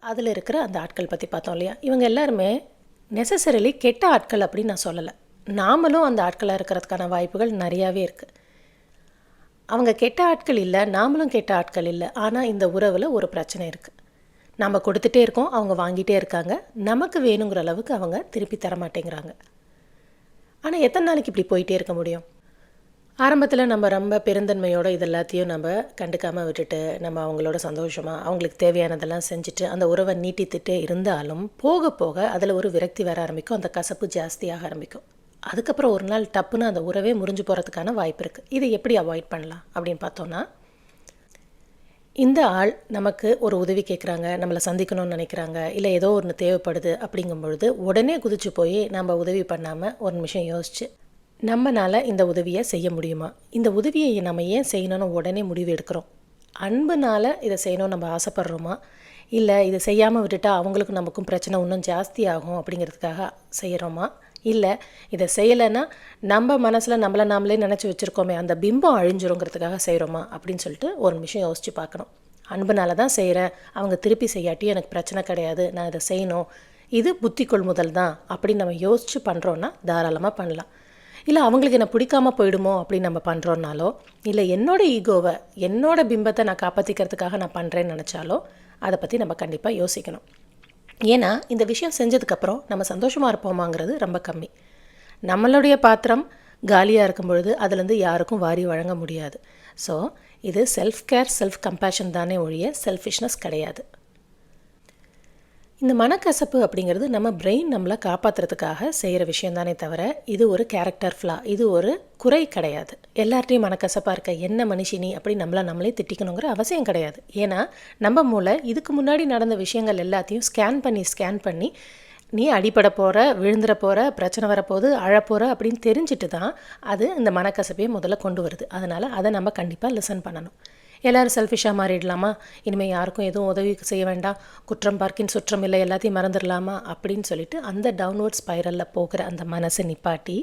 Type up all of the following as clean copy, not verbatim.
அதில் இருக்கிற அந்த ஆட்கள் பற்றி பார்த்தோம் இல்லையா? இவங்க எல்லாருமே நெசசரிலி கெட்ட ஆட்கள் அப்படின்னு நான் சொல்லலை. நாமளும் அந்த ஆட்களாக இருக்கிறதுக்கான வாய்ப்புகள் நிறையாவே இருக்குது. அவங்க கெட்ட ஆட்கள் இல்லை, நாமளும் கெட்ட ஆட்கள் இல்லை. ஆனால் இந்த உறவில் ஒரு பிரச்சனை இருக்குது. நம்ம கொடுத்துட்டே இருக்கோம், அவங்க வாங்கிட்டே இருக்காங்க. நமக்கு வேணுங்கிற அளவுக்கு அவங்க திருப்பி தர மாட்டேங்கிறாங்க. ஆனால் எத்தனை நாளைக்கு இப்படி போயிட்டே இருக்க முடியும்? ஆரம்பத்தில் நம்ம ரொம்ப பெருந்தன்மையோடு இது எல்லாத்தையும் நம்ம கண்டுக்காமல் விட்டுட்டு நம்ம அவங்களோட சந்தோஷமாக அவங்களுக்கு தேவையானதெல்லாம் செஞ்சுட்டு அந்த உறவை நீட்டித்துட்டே இருந்தாலும் போக போக அதில் ஒரு விரக்தி வர ஆரம்பிக்கும். அந்த கசப்பு ஜாஸ்தியாக ஆரம்பிக்கும். அதுக்கப்புறம் ஒரு நாள் டப்புன்னு அந்த உறவே முறிஞ்சு போகிறதுக்கான வாய்ப்பு இருக்குது. இதை எப்படி அவாய்ட் பண்ணலாம் அப்படின்னு பார்த்தோன்னா, இந்த ஆள் நமக்கு ஒரு உதவி கேட்குறாங்க, நம்மளை சந்திக்கணும்னு நினைக்கிறாங்க, இல்லை ஏதோ ஒன்று தேவைப்படுது அப்படிங்கும் பொழுது உடனே குதிச்சு போய் நம்ம உதவி பண்ணாமல் ஒரு நிமிஷம் யோசிச்சு நம்மளால் இந்த உதவியை செய்ய முடியுமா, இந்த உதவியை நம்ம ஏன் செய்யணும்னு உடனே முடிவு எடுக்கிறோம், அன்புனால் இதை செய்யணும்னு நம்ம ஆசைப்படுறோமா, இல்லை இதை செய்யாமல் விட்டுட்டா அவங்களுக்கும் நமக்கும் பிரச்சனை இன்னும் ஜாஸ்தி ஆகும் அப்படிங்கிறதுக்காக செய்கிறோமா, இல்லை இதை செய்யலைன்னா நம்ம மனசில் நம்மளை நாமளே நினச்சி வச்சுருக்கோமே அந்த பிம்பம் அழிஞ்சிருங்கிறதுக்காக செய்கிறோமா அப்படின்னு சொல்லிட்டு ஒரு நிமிஷம் யோசித்து பார்க்கணும். அன்புனால தான் செய்கிறேன், அவங்க திருப்பி செய்யாட்டியும் எனக்கு பிரச்சனை கிடையாது, நான் இதை செய்யணும், இது புத்தி கொள்முதல் தான் அப்படின்னு நம்ம யோசித்து பண்ணுறோன்னா தாராளமாக பண்ணலாம். இல்லை அவங்களுக்கு என்ன பிடிக்காமல் போயிடுமோ அப்படின்னு நம்ம பண்ணுறோன்னாலோ, இல்லை என்னோடய ஈகோவை என்னோடய பிம்பத்தை நான் காப்பாற்றிக்கிறதுக்காக நான் பண்ணுறேன்னு நினச்சாலோ அதை பற்றி நம்ம கண்டிப்பாக யோசிக்கணும். ஏன்னா இந்த விஷயம் செஞ்சதுக்கப்புறம் நம்ம சந்தோஷமாக இருப்போமாங்கிறது ரொம்ப கம்மி. நம்மளுடைய பாத்திரம் காலியாக இருக்கும் பொழுது அதுலேருந்து யாருக்கும் வாரி வழங்க முடியாது. ஸோ இது செல்ஃப் கேர், செல்ஃப் கம்பேஷன் தானே ஒழிய செல்ஃபிஷ்னஸ் கிடையாது. இந்த மனக்கசப்பு அப்படிங்கிறது நம்ம பிரெயின் நம்மளை காப்பாற்றுறதுக்காக செய்கிற விஷயம் தானே தவிர இது ஒரு கேரக்டர் ஃப்ளா, இது ஒரு குறை கிடையாது. எல்லார்ட்டையும் மனக்கசப்பாக இருக்க என்ன மனுஷினி அப்படி நம்மளே திட்டிக்கணுங்கிற அவசியம் கிடையாது. ஏன்னா நம்ம மூளை இதுக்கு முன்னாடி நடந்த விஷயங்கள் எல்லாத்தையும் ஸ்கேன் பண்ணி நீ அடிபட போகிற, விழுந்துட போகிற, பிரச்சனை வரப்போகுது, அழப்போகிற அப்படின்னு தெரிஞ்சுட்டு தான் அது இந்த மனக்கசப்பையே முதல்ல கொண்டு வருது. அதனால் அதை நம்ம கண்டிப்பாக லிசன் பண்ணணும். எல்லோரும் செல்ஃபிஷாக மாறிடலாமா, இனிமேல் யாருக்கும் எதுவும் உதவி செய்ய வேண்டாம், குற்றம் பார்க்கின் சுற்றம் இல்லை, எல்லாத்தையும் மறந்துடலாமா அப்படின்னு சொல்லிட்டு அந்த டவுன்வர்ட் ஸ்பைரலில் போகிற அந்த மனசை நிப்பாட்டி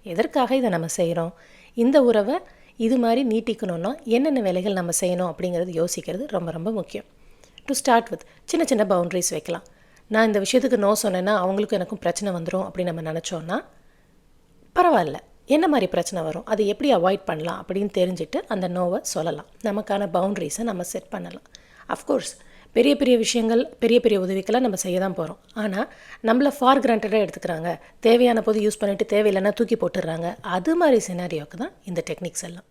எதற்காக இதை நம்ம செய்கிறோம், இந்த உறவை இது மாதிரி நீட்டிக்கணுன்னா என்னென்ன வேலைகள் நம்ம செய்யணும் அப்படிங்கிறது யோசிக்கிறது ரொம்ப ரொம்ப முக்கியம். டு ஸ்டார்ட் வித் சின்ன சின்ன பவுண்ட்ரிஸ் வைக்கலாம். நான் இந்த விஷயத்துக்கு நோ சொன்னேன்னா அவங்களுக்கும் எனக்கும் பிரச்சனை வந்துடும் அப்படின்னு நம்ம நினச்சோன்னா பரவாயில்ல, என்ன மாதிரி பிரச்சனை வரும், அதை எப்படி அவாய்ட் பண்ணலாம் அப்படின்னு தெரிஞ்சுட்டு அந்த நோவை சொல்லலாம். நமக்கான பவுண்ட்ரிஸை நம்ம செட் பண்ணலாம். அஃப்கோர்ஸ் பெரிய பெரிய விஷயங்கள், பெரிய பெரிய உதவிக்கெல்லாம் நம்ம செய்ய தான் போகிறோம். ஆனால் நம்மளை ஃபார் கிராண்டடாக எடுத்துக்கிறாங்க, தேவையான போது யூஸ் பண்ணிவிட்டு தேவையில்லைன்னா தூக்கி போட்டுடுறாங்க. அது மாதிரி சினாரியோவுக்கு தான் இந்த டெக்னிக்ஸ் எல்லாம்.